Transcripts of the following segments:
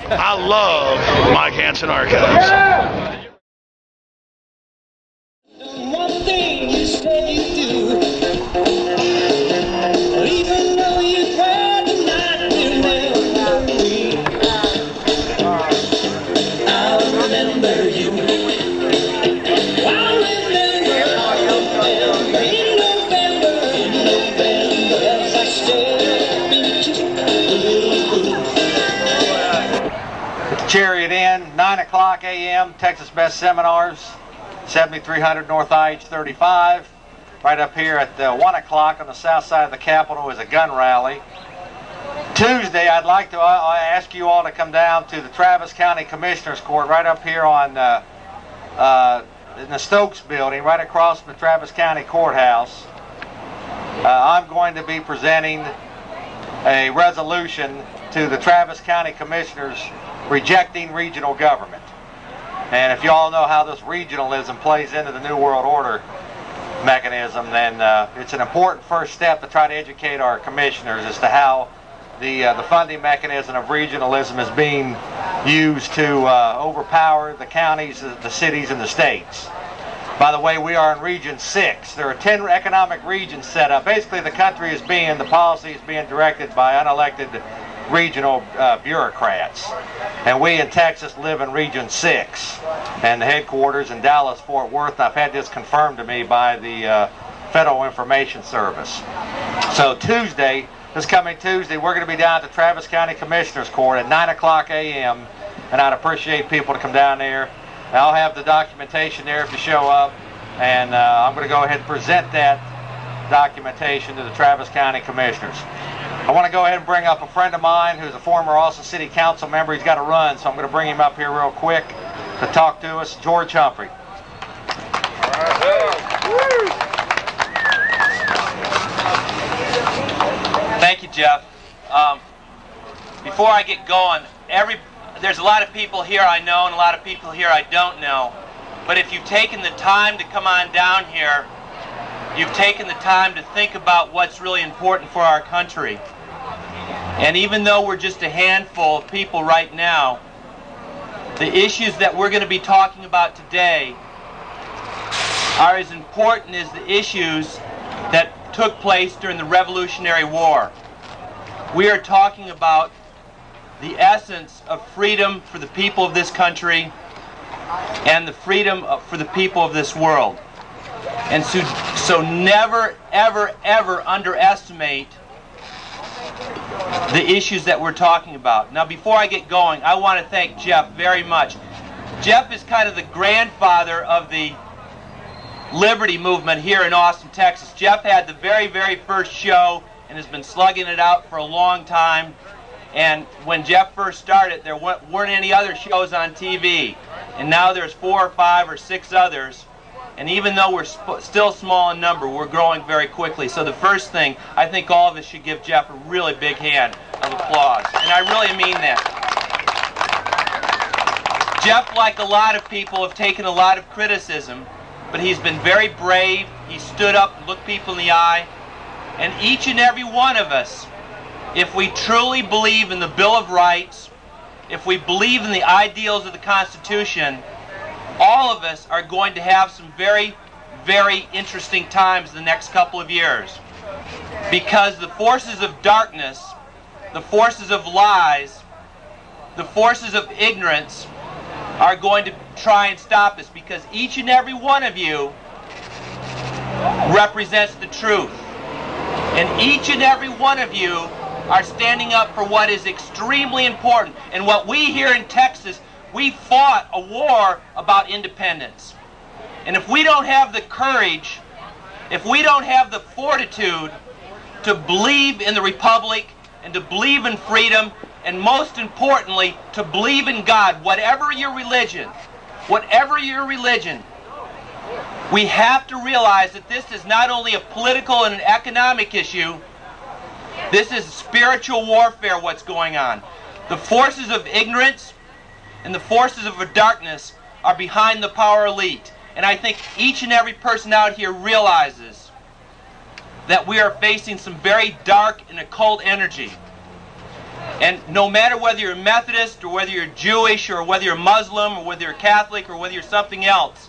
I love Mike Hansen Archives. One thing you said you do, even though you tried to not remember me, I'll remember you. I'll remember in November, as I stare into the blue. Chariot Inn, 9 o'clock a.m., Texas Best Seminars, 7300 North IH-35. Right up here at 1 o'clock on the south side of the Capitol is a gun rally. Tuesday, I'd like to ask you all to come down to the Travis County Commissioners Court right up here on in the Stokes building, right across from the Travis County Courthouse. I'm going to be presenting a resolution to the Travis County Commissioners rejecting regional government. And if you all know how this regionalism plays into the New World Order mechanism, then it's an important first step to try to educate our commissioners as to how the funding mechanism of regionalism is being used to overpower the counties, the cities, and the states. By the way, we are in Region 6. There are 10 economic regions set up. Basically, the country is being, the policy is being directed by unelected regional bureaucrats. And we in Texas live in Region 6. And the headquarters in Dallas, Fort Worth. I've had this confirmed to me by the Federal Information Service. So Tuesday, this coming Tuesday, we're going to be down at the Travis County Commissioners Court at 9 o'clock a.m. And I'd appreciate people to come down there. I'll have the documentation there if you show up. And I'm going to go ahead and present that documentation to the Travis County Commissioners. I want to go ahead and bring up a friend of mine who's a former Austin City Council member. He's got to run, so I'm going to bring him up here real quick to talk to us. George Humphrey. Thank you, Jeff. Before I get going, there's a lot of people here I know and a lot of people here I don't know. But if you've taken the time to come on down here, you've taken the time to think about what's really important for our country. And even though we're just a handful of people right now, the issues that we're going to be talking about today are as important as the issues that took place during the Revolutionary War. We are talking about the essence of freedom for the people of this country and the freedom for the people of this world. And so never, ever, ever underestimate the issues that we're talking about. Now, before I get going, I want to thank Jeff very much. Jeff is kind of the grandfather of the Liberty movement here in Austin, Texas. Jeff had the very, very first show and has been slugging it out for a long time. And when Jeff first started, there weren't any other shows on TV. And now there's 4 or 5 or 6 others. And even though we're still small in number, we're growing very quickly. So the first thing, I think all of us should give Jeff a really big hand of applause. And I really mean that. Jeff, like a lot of people, have taken a lot of criticism, but he's been very brave. He stood up and looked people in the eye. And each and every one of us, if we truly believe in the Bill of Rights, if we believe in the ideals of the Constitution, all of us are going to have some very, very interesting times in the next couple of years. Because the forces of darkness, the forces of lies, the forces of ignorance are going to try and stop us, because each and every one of you represents the truth. And each and every one of you are standing up for what is extremely important. And what we here in Texas, we fought a war about independence. And if we don't have the courage, if we don't have the fortitude to believe in the Republic and to believe in freedom, and most importantly, to believe in God, whatever your religion, we have to realize that this is not only a political and an economic issue, this is spiritual warfare, what's going on. The forces of ignorance and the forces of darkness are behind the power elite. And I think each and every person out here realizes that we are facing some very dark and occult energy. And no matter whether you're Methodist or whether you're Jewish or whether you're Muslim or whether you're Catholic or whether you're something else,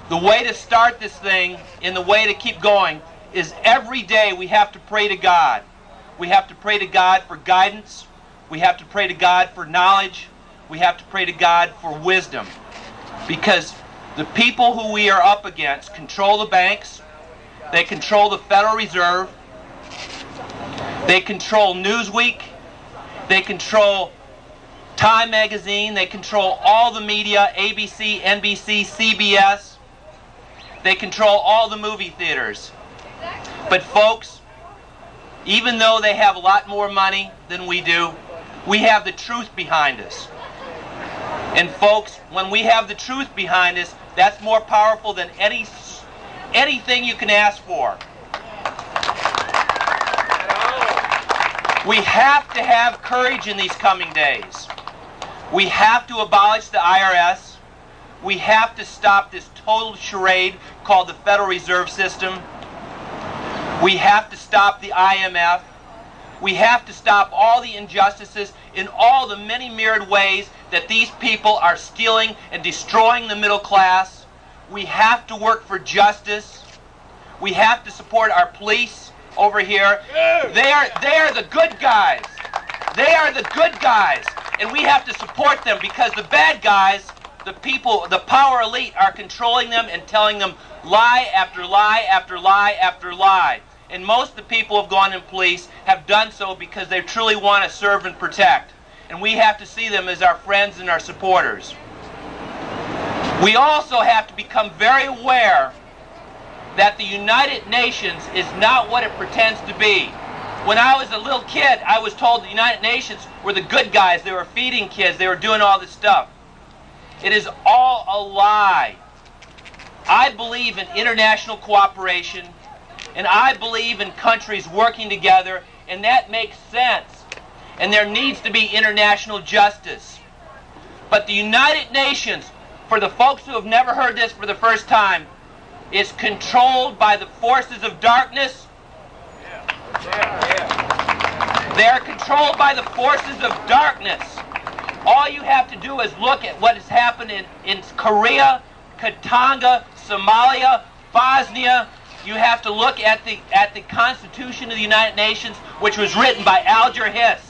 the way to start this thing and the way to keep going is every day we have to pray to God. We have to pray to God for guidance. We have to pray to God for knowledge. We have to pray to God for wisdom. Because the people who we are up against control the banks, they control the Federal Reserve, they control Newsweek, they control Time Magazine, they control all the media, ABC, NBC, CBS, they control all the movie theaters. But folks, even though they have a lot more money than we do, we have the truth behind us. And folks, when we have the truth behind us, that's more powerful than anything you can ask for. We have to have courage in these coming days. We have to abolish the IRS. We have to stop this total charade called the Federal Reserve System. We have to stop the IMF. We have to stop all the injustices in all the many myriad ways that these people are stealing and destroying the middle class. We have to work for justice. We have to support our police over here. They are the good guys. They are the good guys. And we have to support them because the bad guys, the people, the power elite are controlling them and telling them lie after lie after lie after lie. And most of the people who have gone in police have done so because they truly want to serve and protect. And we have to see them as our friends and our supporters. We also have to become very aware that the United Nations is not what it pretends to be. When I was a little kid, I was told the United Nations were the good guys. They were feeding kids. They were doing all this stuff. It is all a lie. I believe in international cooperation, and I believe in countries working together, and that makes sense. And there needs to be international justice. But the United Nations, for the folks who have never heard this for the first time, is controlled by the forces of darkness. They are controlled by the forces of darkness. All you have to do is look at what has happened in Korea, Katanga, Somalia, Bosnia. You have to look at the Constitution of the United Nations, which was written by Alger Hiss.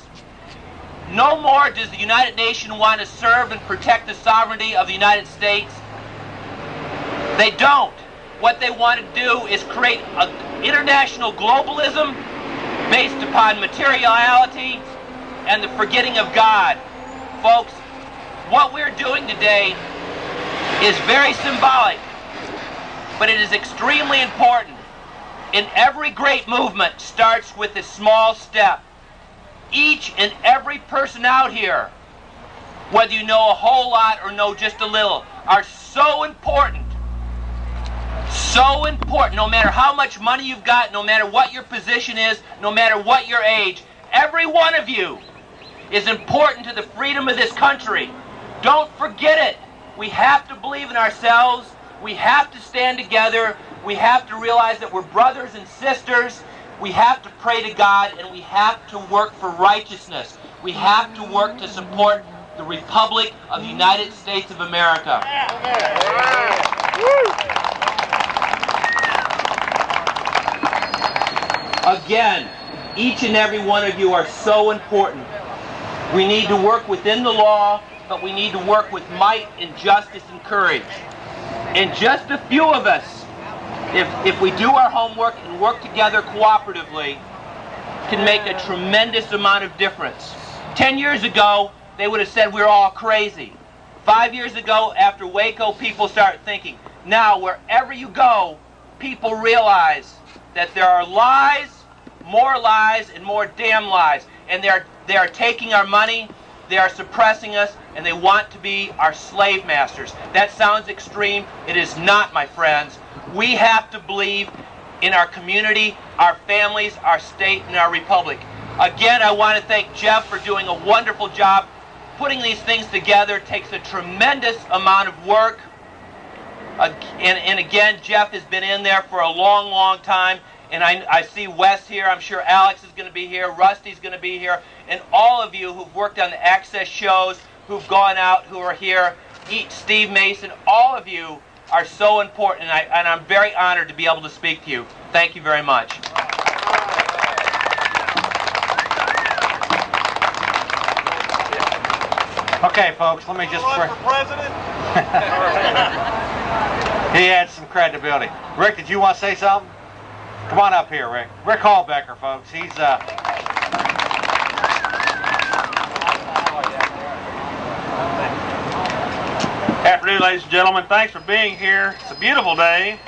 No more does the United Nations want to serve and protect the sovereignty of the United States. They don't. What they want to do is create an international globalism based upon materiality and the forgetting of God. Folks, what we're doing today is very symbolic, but it is extremely important. And every great movement starts with a small step. Each and every person out here, whether you know a whole lot or know just a little, are so important. So important. No matter how much money you've got, no matter what your position is, no matter what your age, every one of you is important to the freedom of this country. Don't forget it. We have to believe in ourselves. We have to stand together. We have to realize that we're brothers and sisters. We have to pray to God, and we have to work for righteousness. We have to work to support the Republic of the United States of America. Again, each and every one of you are so important. We need to work within the law, but we need to work with might and justice and courage. And just a few of us, if we do our homework and work together cooperatively, can make a tremendous amount of difference. 10 years ago, they would have said we're all crazy. 5 years ago, after Waco, people started thinking. Now, wherever you go, people realize that there are lies, and more damn lies. And they are taking our money, they are suppressing us, and they want to be our slave masters. That sounds extreme. It is not, my friends. We have to believe in our community, our families, our state, and our republic. Again, I want to thank Jeff for doing a wonderful job. Putting these things together takes a tremendous amount of work. And again, Jeff has been in there for a long, long time. And I see Wes here. I'm sure Alex is going to be here. Rusty's going to be here. And all of you who've worked on the Access shows, who've gone out, who are here, Steve Mason, all of you are so important. And I'm very honored to be able to speak to you. Thank you very much. Okay, folks, let me just... Run for president? He had some credibility. Rick, did you want to say something? Come on up here, Rick. Rick Hallbecker, folks. He's Afternoon, ladies and gentlemen. Thanks for being here. It's a beautiful day.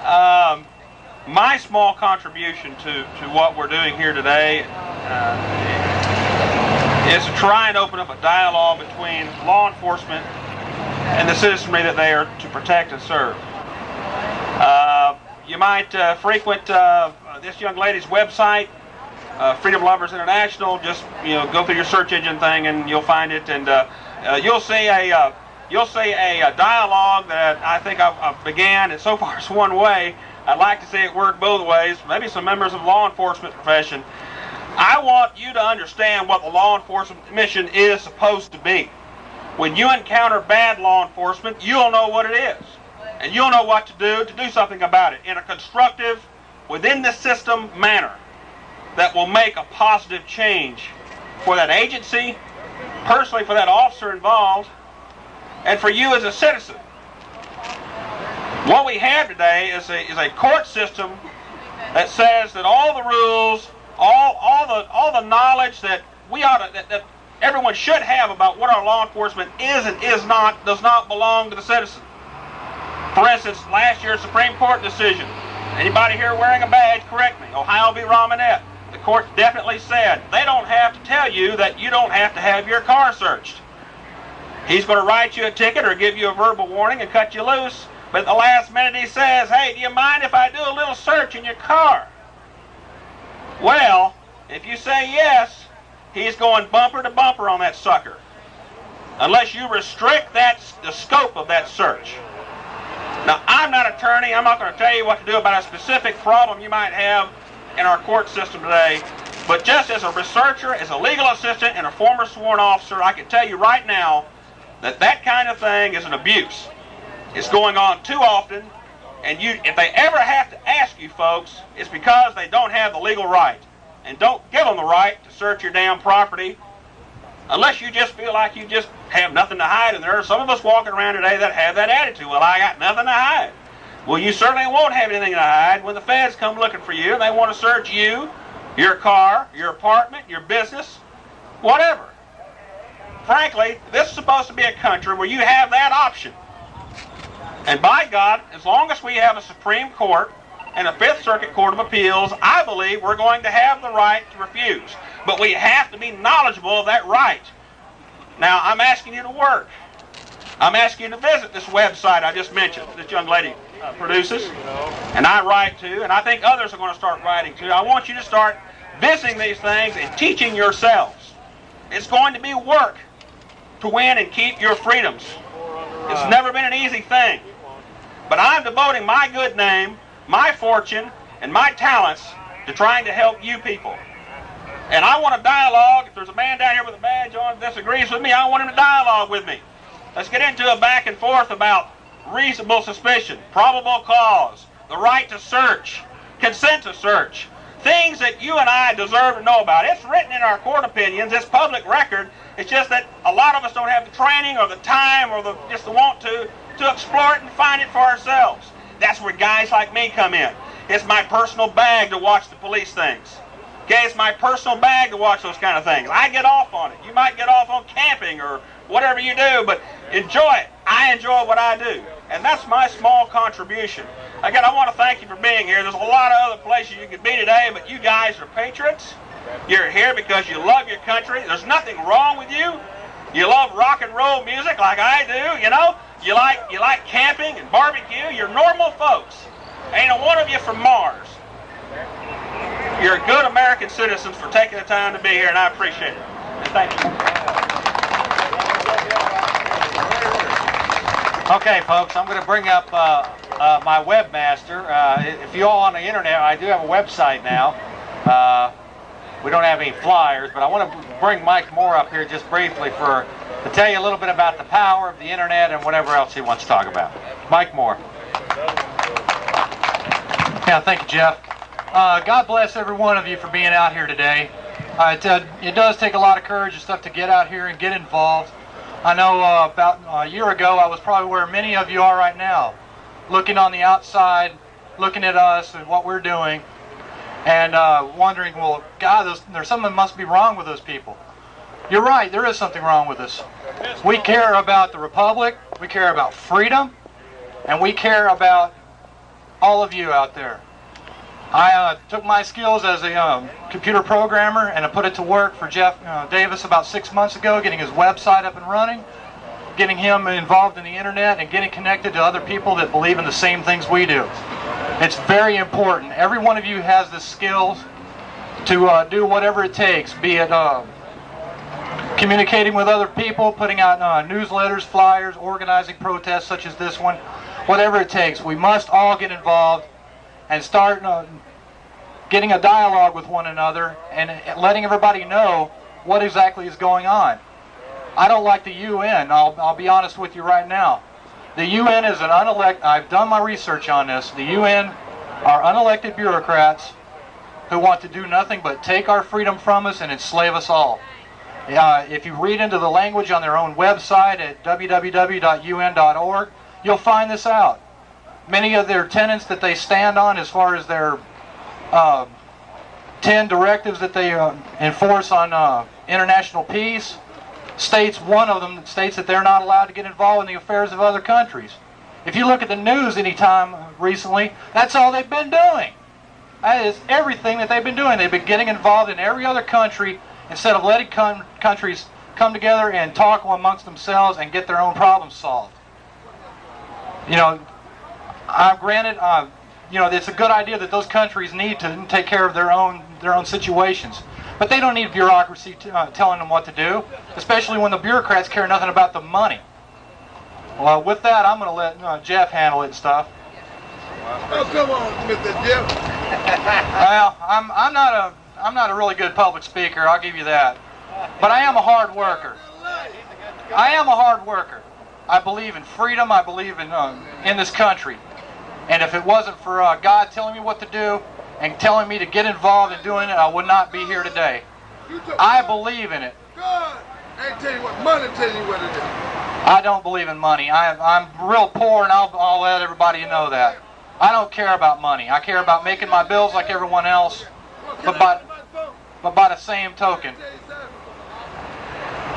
My small contribution to what we're doing here today is to try and open up a dialogue between law enforcement and the citizenry that they are to protect and serve. You might frequent this young lady's website, Freedom Lovers International. Just go through your search engine thing and you'll find it, and you'll see a dialogue that I think I've began, and so far it's one way. I'd like to see it work both ways. Maybe some members of the law enforcement profession. I want you to understand what the law enforcement mission is supposed to be. When you encounter bad law enforcement, you'll know what it is. And you'll know what to do something about it in a constructive, within the system manner that will make a positive change for that agency, personally for that officer involved, and for you as a citizen. What we have today is a court system that says that all the rules, all the knowledge that we ought to, that everyone should have about what our law enforcement is and is not, does not belong to the citizen. For instance, last year's Supreme Court decision. Anybody here wearing a badge, correct me. Ohio v. Romanette. The court definitely said they don't have to tell you that you don't have to have your car searched. He's going to write you a ticket or give you a verbal warning and cut you loose. But at the last minute he says, hey, do you mind if I do a little search in your car? Well, if you say yes, he's going bumper to bumper on that sucker. Unless you restrict the scope of that search. Now, I'm not an attorney. I'm not going to tell you what to do about a specific problem you might have in our court system today. But just as a researcher, as a legal assistant, and a former sworn officer, I can tell you right now that that kind of thing is an abuse. It's going on too often. And if they ever have to ask you folks, it's because they don't have the legal right. And don't give them the right to search your damn property unless you just feel like you just have nothing to hide. And there are some of us walking around today that have that attitude. Well, I got nothing to hide. Well, you certainly won't have anything to hide when the feds come looking for you and they want to search you, your car, your apartment, your business, whatever. Frankly, this is supposed to be a country where you have that option. And by God, as long as we have a Supreme Court and a Fifth Circuit Court of Appeals, I believe we're going to have the right to refuse. But we have to be knowledgeable of that right. Now, I'm asking you to work. I'm asking you to visit this website I just mentioned, this young lady produces, and I write to, and I think others are going to start writing to. I want you to start visiting these things and teaching yourselves. It's going to be work to win and keep your freedoms. It's never been an easy thing. But I'm devoting my good name, my fortune, and my talents to trying to help you people. And I want a dialogue. If there's a man down here with a badge on that disagrees with me, I want him to dialogue with me. Let's get into a back and forth about reasonable suspicion, probable cause, the right to search, consent to search, things that you and I deserve to know about. It's written in our court opinions. It's public record. It's just that a lot of us don't have the training or the time or just the want to explore it and find it for ourselves. That's where guys like me come in. It's my personal bag to watch the police things. Okay, it's my personal bag to watch those kind of things. I get off on it. You might get off on camping or whatever you do, but enjoy it. I enjoy what I do. And that's my small contribution. Again, I want to thank you for being here. There's a lot of other places you could be today, but you guys are patriots. You're here because you love your country. There's nothing wrong with you. You love rock and roll music like I do, you know. You like camping and barbecue. You're normal folks. Ain't a one of you from Mars. You're good American citizens for taking the time to be here, and I appreciate it. And thank you. Okay, folks, I'm going to bring up my webmaster. If you all on the internet, I do have a website now. We don't have any flyers, but I want to bring Mike Moore up here just briefly to tell you a little bit about the power of the internet and whatever else he wants to talk about. Mike Moore. Yeah, thank you, Jeff. God bless every one of you for being out here today. It does take a lot of courage and stuff to get out here and get involved. I know about a year ago I was probably where many of you are right now, looking on the outside, looking at us and what we're doing, and wondering, well, God, there's something must be wrong with those people. You're right, there is something wrong with us. We care about the Republic, we care about freedom, and we care about all of you out there. I took my skills as a computer programmer and I put it to work for Jeff Davis about 6 months ago, getting his website up and running, getting him involved in the internet and getting connected to other people that believe in the same things we do. It's very important. Every one of you has the skills to do whatever it takes, be it communicating with other people, putting out newsletters, flyers, organizing protests such as this one, whatever it takes. We must all get involved and start getting a dialogue with one another and letting everybody know what exactly is going on. I don't like the UN. I'll be honest with you right now. The UN is an unelected, I've done my research on this, the UN are unelected bureaucrats who want to do nothing but take our freedom from us and enslave us all. If you read into the language on their own website at www.un.org, you'll find this out. Many of their tenets that they stand on as far as their 10 directives that they enforce on international peace, one of them states that they're not allowed to get involved in the affairs of other countries. If you look at the news anytime recently, that's all they've been doing. That is everything that they've been doing. They've been getting involved in every other country instead of letting countries come together and talk amongst themselves and get their own problems solved. You know, granted, it's a good idea that those countries need to take care of their own situations, but they don't need bureaucracy telling them what to do, especially when the bureaucrats care nothing about the money. Well, with that, I'm going to let Jeff handle it and stuff. Oh, come on, Mr. Jeff. Well, I'm not a really good public speaker, I'll give you that, but I am a hard worker. I believe in freedom. I believe in this country. And if it wasn't for God telling me what to do and telling me to get involved in doing it, I would not be here today. I believe in it. God ain't tell you what money tell you what to do. I don't believe in money. I'm real poor, and I'll let everybody know that. I don't care about money. I care about making my bills like everyone else, but by the same token. Can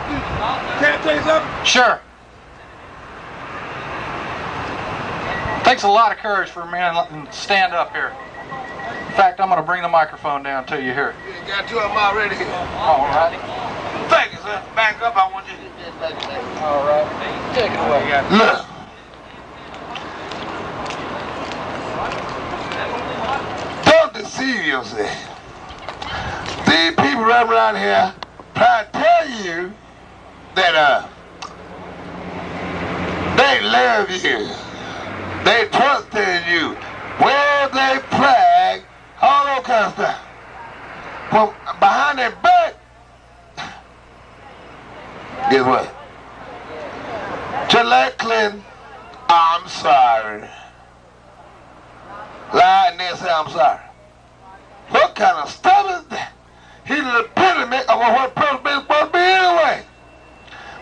I tell you something? Sure. Takes a lot of courage for a man to stand up here. In fact, I'm going to bring the microphone down to you here. You got two of them already here. All righty. Thank you, sir. Back up. I want you. All right. Take it away. Look. Don't deceive yourself. These people right around here try to tell you that they love you. They trust in you. Wear their flag, all that kind of stuff. Well, behind their back, guess what? Just like Clinton, I'm sorry. Lie and then say I'm sorry. What kind of stuff is that? He's the epitome of what president is supposed to be anyway.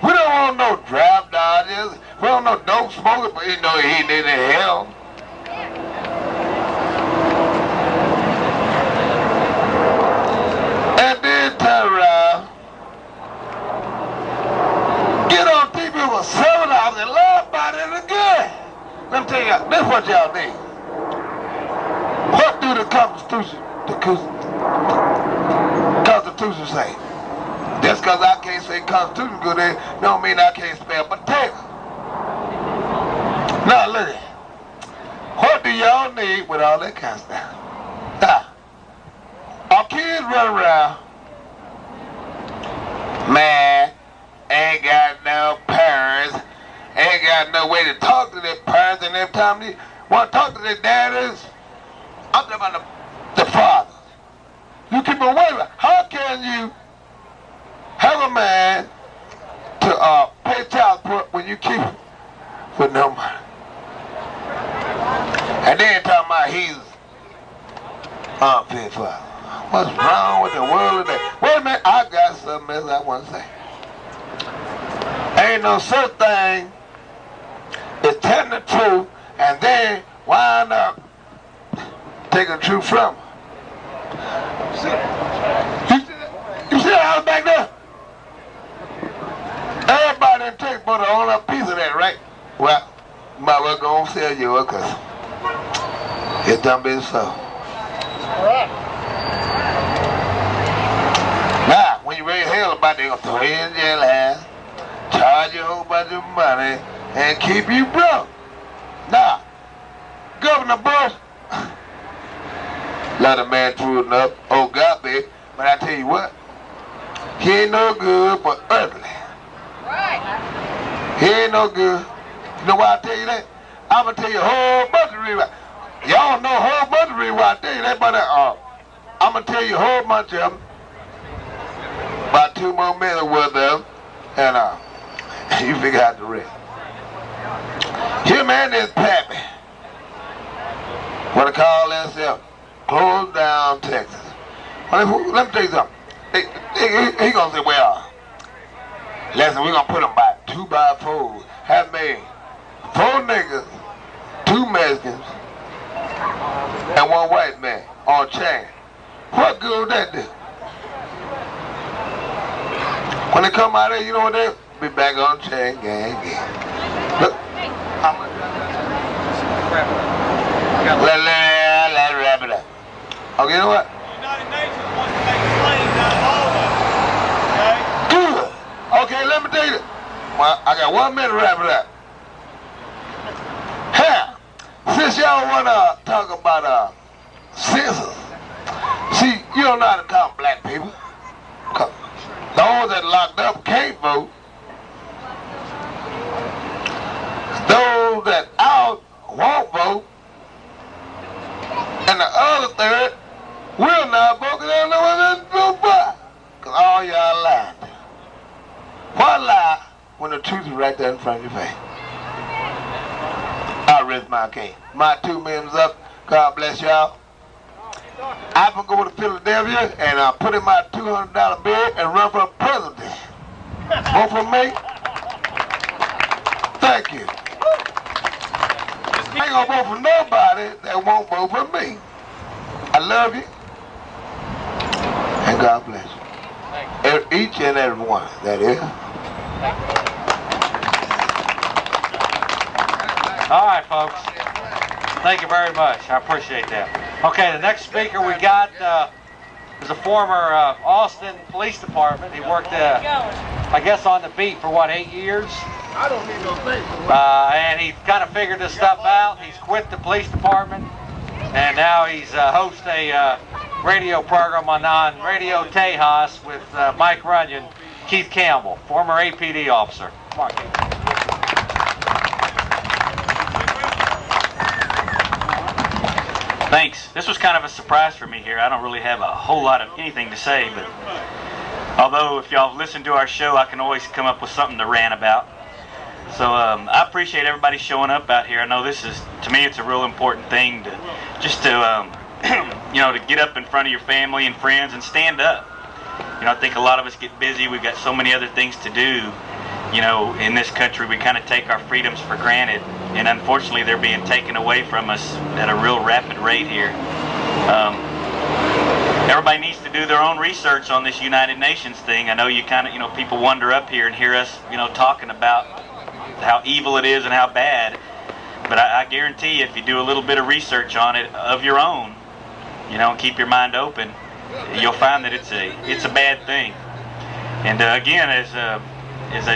We don't want no draft dodgers. We don't know dope smokers, but you know he ain't in hell. And then turn around, get on TV for $7 and laugh about it again. Let me tell you, this is what y'all need. What do the Constitution say? Just because I can't say Constitution good, don't mean I can't spell potato. Now look, what do y'all need with all that kind of stuff? Our kids run around, man, ain't got no parents, ain't got no way to talk to their parents, and every time want to talk to their daddies. I'm talking about the fathers. You keep away with. How can you have a man to pay child support when you keep it with no money? And then talking about he's unfit father. What's wrong with the world today? Wait a minute, I got something else I want to say. Ain't no such thing as telling the truth and then wind up taking the truth from her. You see that house back there? Everybody done take but on a piece of that, right? Well, you might well go and sell yours because it's done been so. Now, when you raise hell about, they gonna throw you in jail house, charge you a whole bunch of money, and keep you broke. Now, Governor Bush, let a man true enough, oh God, baby, but I tell you what, he ain't no good but earthly. Right. He ain't no good. You know why I tell you that? I'm gonna tell you a whole bunch of reasons. Y'all know a whole bunch of reasons why I tell you that, but I'm gonna tell you a whole bunch of them. About 2 more minutes worth of them, and you figure out the rest. Him and his pappy, what they call themselves, close down Texas. Well, let me tell you something. He gonna say, well, listen, we're gonna put them by 2x4s. Have made 4 niggas, 2 Mexicans, and 1 white man on chain. What good would that do? When they come out there, you know what they be back on chain gang again. Look, let's wrap it up. Okay, you know what? United Nations wants to make a claim down all of it. Okay? Good. Okay, let me tell you. Well, I got 1 minute to wrap it up. Hell, since y'all wanna talk about census, see, you don't know how to count black people. Those that locked up can't vote. Those that out won't vote. And the other third will not vote because they don't know what to vote for. Because all y'all lied. Why lie when the truth is right there in front of your face? I rest my case. My 2 minutes up. God bless y'all. I'm going to go to Philadelphia and put in my $200 bill and run for president. Vote for me. Thank you. I ain't going to vote for nobody that won't vote for me. I love you. And God bless you. Each and every one, that is. All right, folks. Thank you very much. I appreciate that. Okay, the next speaker we got is a former Austin Police Department. He worked, I guess, on the beat for, 8 years? I don't need no thing. And he kind of figured this stuff out. He's quit the police department, and now he's hosts a radio program on Radio Tejas with Mike Runyon, Keith Campbell, former APD officer. Come on, Keith. Thanks. This was kind of a surprise for me here. I don't really have a whole lot of anything to say, but although if y'all have listened to our show, I can always come up with something to rant about. So I appreciate everybody showing up out here. I know this is, to me, it's a real important thing to just to, to get up in front of your family and friends and stand up. I think a lot of us get busy. We've got so many other things to do. In this country, we kind of take our freedoms for granted, and unfortunately, they're being taken away from us at a real rapid rate here. Everybody needs to do their own research on this United Nations thing. I know you kind of, people wander up here and hear us, talking about how evil it is and how bad. But I guarantee you, if you do a little bit of research on it of your own, and keep your mind open, you'll find that it's a bad thing. And again, as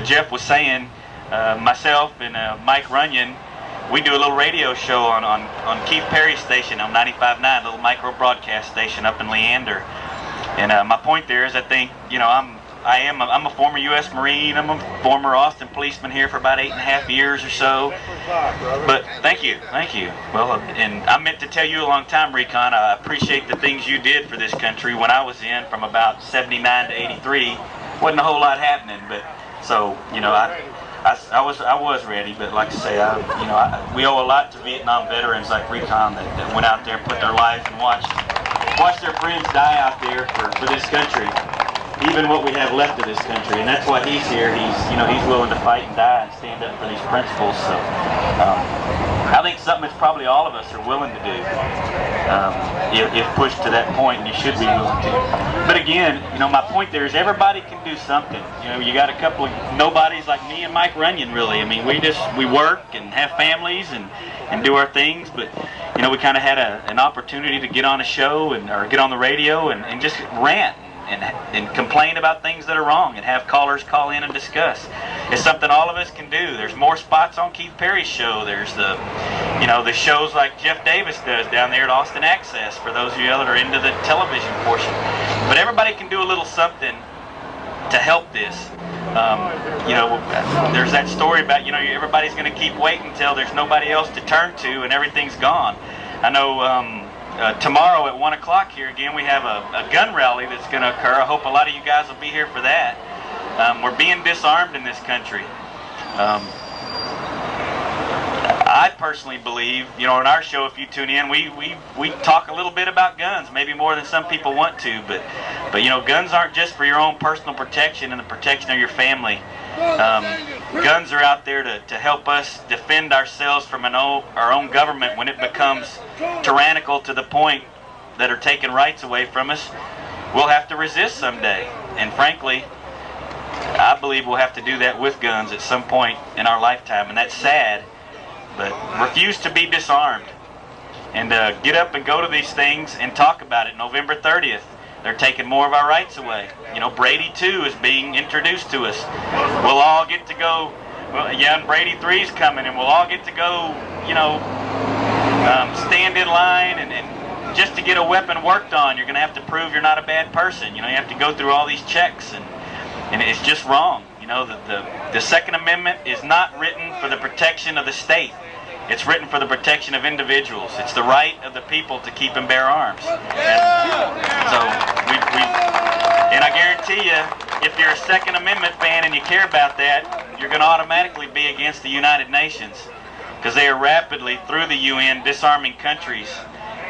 Jeff was saying, myself and Mike Runyon, we do a little radio show on Keith Perry's station on 95.9, a little micro broadcast station up in Leander. And my point there is, I think, I'm I'm a former U.S. Marine. I'm a former Austin policeman here for about 8.5 years or so. But thank you. Well, and I meant to tell you a long time, Recon, I appreciate the things you did for this country when I was in from about 79 to 83. Wasn't a whole lot happening, but so, you know, I was ready, but like I say, we owe a lot to Vietnam veterans like Recon that went out there and put their lives and watched their friends die out there for this country, even what we have left of this country, and that's why he's here. He's willing to fight and die and stand up for these principles. So I think something that probably all of us are willing to do if pushed to that point, and you should be willing to. But again, my point there is everybody can do something. You got a couple of nobodies like me and Mike Runyon, really. I mean, we work and have families and do our things, but we kind of had an opportunity to get on a show or get on the radio and just rant and complain about things that are wrong and have callers call in and discuss. It's something all of us can do. There's more spots on Keith Perry's show. There's the shows like Jeff Davis does down there at Austin Access for those of you that are into the television portion. But everybody can do a little something to help this. There's that story about, everybody's going to keep waiting until there's nobody else to turn to and everything's gone. I know tomorrow at 1 o'clock here again, we have a gun rally that's going to occur. I hope a lot of you guys will be here for that. We're being disarmed in this country. I personally believe, in our show, if you tune in, we talk a little bit about guns, maybe more than some people want to, but guns aren't just for your own personal protection and the protection of your family. Guns are out there to help us defend ourselves from our own government when it becomes tyrannical to the point that are taking rights away from us. We'll have to resist someday, and frankly, I believe we'll have to do that with guns at some point in our lifetime, and that's sad. But refuse to be disarmed, and get up and go to these things and talk about it. November 30th, they're taking more of our rights away. Brady 2 is being introduced to us. We'll all get to go, and Brady 3 is coming, and we'll all get to go, stand in line and just to get a weapon worked on. You're going to have to prove you're not a bad person. You have to go through all these checks, and it's just wrong. The Second Amendment is not written for the protection of the state. It's written for the protection of individuals. It's the right of the people to keep and bear arms. And I guarantee you, if you're a Second Amendment fan and you care about that, you're going to automatically be against the United Nations, because they are rapidly, through the UN, disarming countries.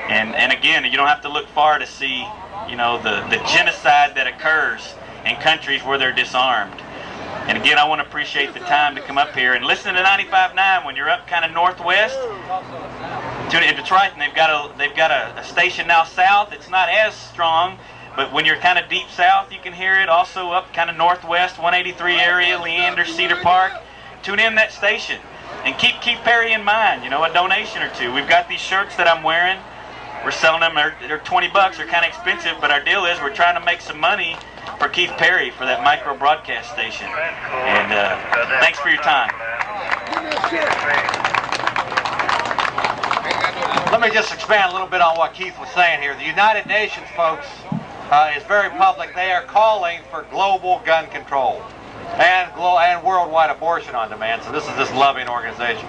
And again, you don't have to look far to see, the genocide that occurs in countries where they're disarmed. And again, I want to appreciate the time to come up here and listen to 95.9 when you're up kind of northwest. Tune in Detroit, and they've got a station now south. It's not as strong, but when you're kind of deep south, you can hear it. Also up kind of northwest, 183 area, Leander, Cedar Park. Tune in that station and keep Keith Perry in mind. A donation or two. We've got these shirts that I'm wearing. We're selling them. They're $20. They're kind of expensive, but our deal is we're trying to make some money for Keith Perry for that micro broadcast station. And thanks for your time. Let me just expand a little bit on what Keith was saying here. The United Nations, folks, is very public. They are calling for global gun control and worldwide abortion on demand. So this is this loving organization.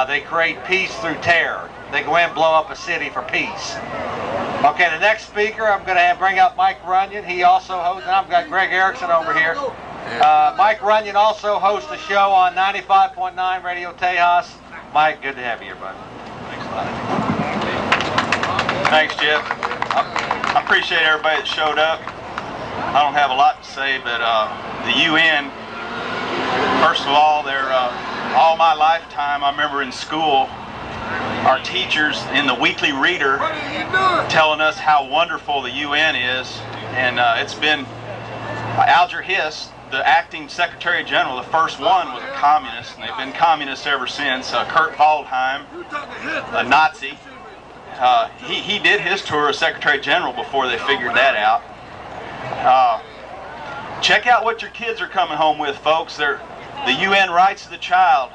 They create peace through terror. They go in and blow up a city for peace. Okay, the next speaker, I'm going to bring up Mike Runyon. He also hosts, and I've got Greg Erickson over here. Mike Runyon also hosts a show on 95.9 Radio Tejas. Mike, good to have you here, bud. Thanks a lot. Thanks, Jeff. I appreciate everybody that showed up. I don't have a lot to say, but the UN, first of all, they're all my lifetime, I remember in school, our teachers in the weekly reader telling us how wonderful the UN is, and it's been Alger Hiss, the acting Secretary General, the first one was a communist, and they've been communists ever since. Kurt Waldheim, a Nazi, he did his tour as Secretary General before they figured that out. Check out what your kids are coming home with, folks. The UN rights of the child.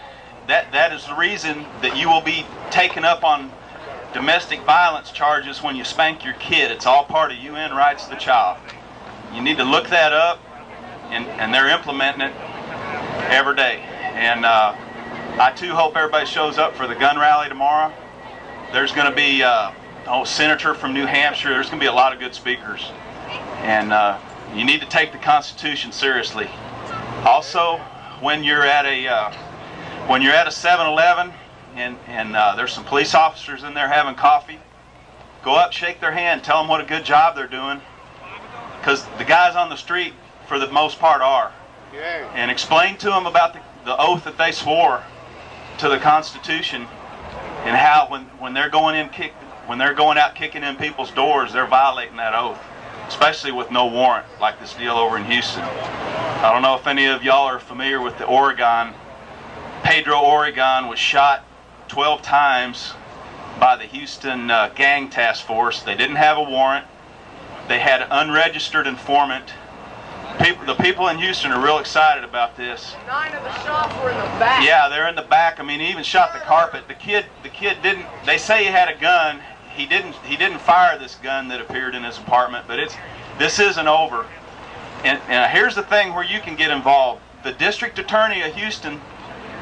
That is the reason that you will be taken up on domestic violence charges when you spank your kid. It's all part of UN rights of the child. You need to look that up. and they're implementing it every day. And I too hope everybody shows up for the gun rally tomorrow. There's going to be senator from New Hampshire. There's going to be a lot of good speakers, and you need to take the Constitution seriously. Also, when you're at a 7-Eleven and there's some police officers in there having coffee, go up, shake their hand, tell them what a good job they're doing, because the guys on the street, for the most part, are. And explain to them about the oath that they swore to the Constitution, and how when they're going out kicking in people's doors, they're violating that oath, especially with no warrant, like this deal over in Houston. I don't know if any of y'all are familiar with the Oregon. Pedro Oregon was shot 12 times by the Houston gang task force. They didn't have a warrant. They had an unregistered informant. The people in Houston are real excited about this. 9 of the shots were in the back. Yeah, they're in the back. I mean, he even shot the carpet. The kid didn't. They say he had a gun. He didn't fire this gun that appeared in his apartment. But this isn't over. And here's the thing where you can get involved. The district attorney of Houston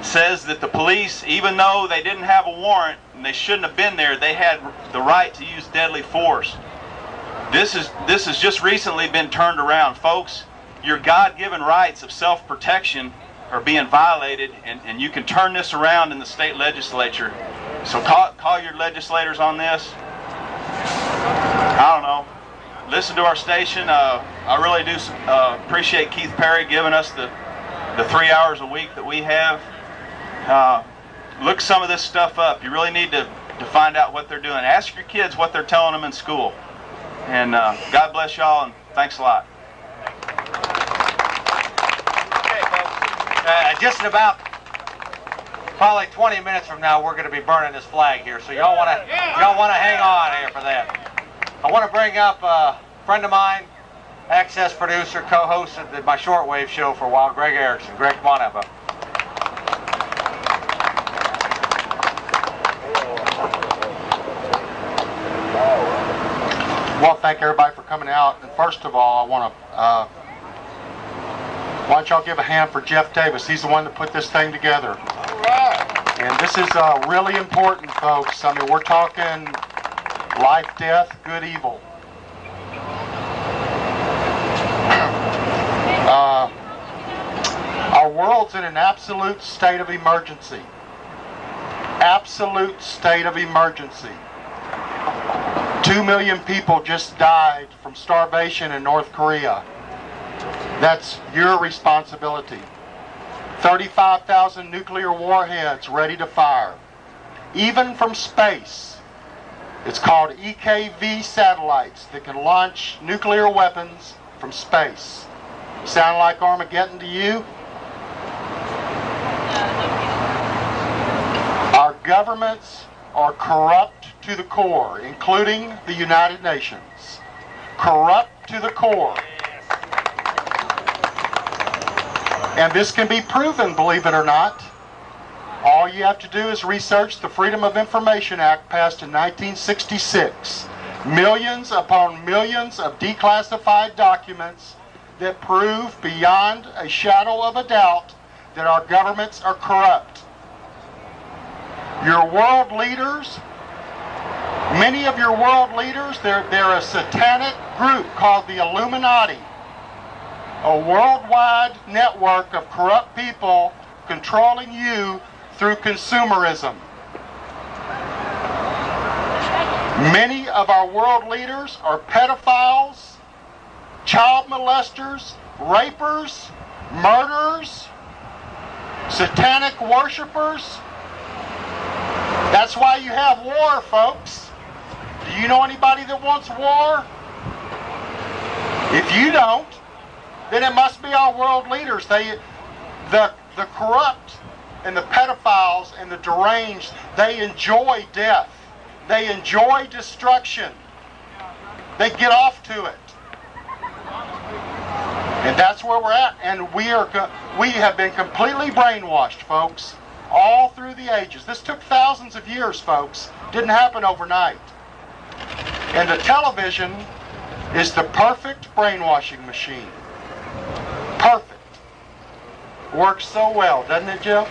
says that the police, even though they didn't have a warrant and they shouldn't have been there, they had the right to use deadly force. This has just recently been turned around, folks. Your God-given rights of self-protection are being violated, and you can turn this around in the state legislature. So call your legislators on this. I don't know. Listen to our station. I really do appreciate Keith Perry giving us the 3 hours a week that we have. Look some of this stuff up. You really need to find out what they're doing. Ask your kids what they're telling them in school. And God bless y'all, and thanks a lot. Just in about probably 20 minutes from now, we're going to be burning this flag here. So y'all want to hang on here for that. I want to bring up a friend of mine, Access producer, co-host of my shortwave show for a while, Greg Erickson. Greg, come on up. I want to thank everybody for coming out. And first of all, I want to, why don't y'all give a hand for Jeff Davis? He's the one that put this thing together. All right. And this is really important, folks. I mean, we're talking life, death, good, evil. Our world's in an absolute state of emergency. Absolute state of emergency. 2 million people just died from starvation in North Korea. That's your responsibility. 35,000 nuclear warheads ready to fire. Even from space. It's called EKV satellites that can launch nuclear weapons from space. Sound like Armageddon to you? Our governments are corrupt to the core, including the United Nations. Corrupt to the core. And this can be proven, believe it or not. All you have to do is research the Freedom of Information Act passed in 1966. Millions upon millions of declassified documents that prove beyond a shadow of a doubt that our governments are corrupt. Your world leaders, many of your world leaders, they're a satanic group called the Illuminati. A worldwide network of corrupt people controlling you through consumerism. Many of our world leaders are pedophiles, child molesters, rapers, murderers, satanic worshipers. That's why you have war, folks. Do you know anybody that wants war? If you don't, then it must be our world leaders. The corrupt and the pedophiles and the deranged, they enjoy death. They enjoy destruction. They get off to it. And that's where we're at. And we have been completely brainwashed, folks, all through the ages. This took thousands of years, folks. Didn't happen overnight. And the television is the perfect brainwashing machine. perfect. Works so well, doesn't it, Jeff?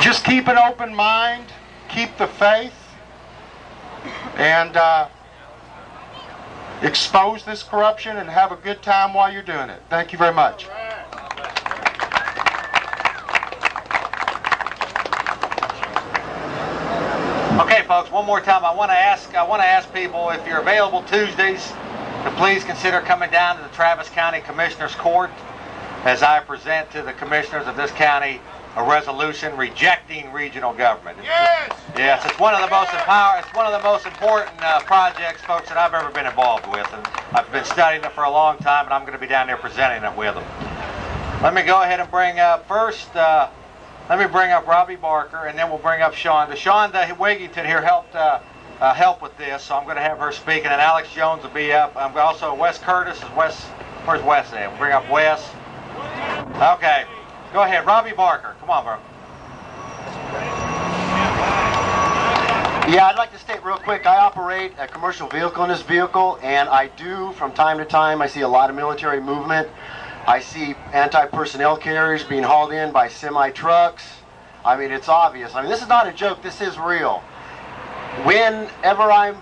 Just keep an open mind, keep the faith, and expose this corruption and have a good time while you're doing it. Thank you very much. Okay, folks, one more time. I want to ask people if you're available Tuesdays to please consider coming down to the Travis County Commissioners Court as I present to the commissioners of this county a resolution rejecting regional government. Yes, it's one of the most important projects, folks, that I've ever been involved with, and I've been studying it for a long time, and I'm going to be down there presenting it with them. Let me go ahead and bring up first. Let me bring up Robbie Barker, and then we'll bring up Shonda. Shonda Wigington here help with this, so I'm going to have her speaking, and Alex Jones will be up. I'm also Wes Curtis. Where's Wes at? We'll bring up Wes. Okay. Go ahead, Robbie Barker. Come on, bro. Yeah, I'd like to state real quick, I operate a commercial vehicle in this vehicle, and I do, from time to time, I see a lot of military movement. I see anti-personnel carriers being hauled in by semi-trucks. I mean, it's obvious. I mean, this is not a joke. This is real. Whenever I'm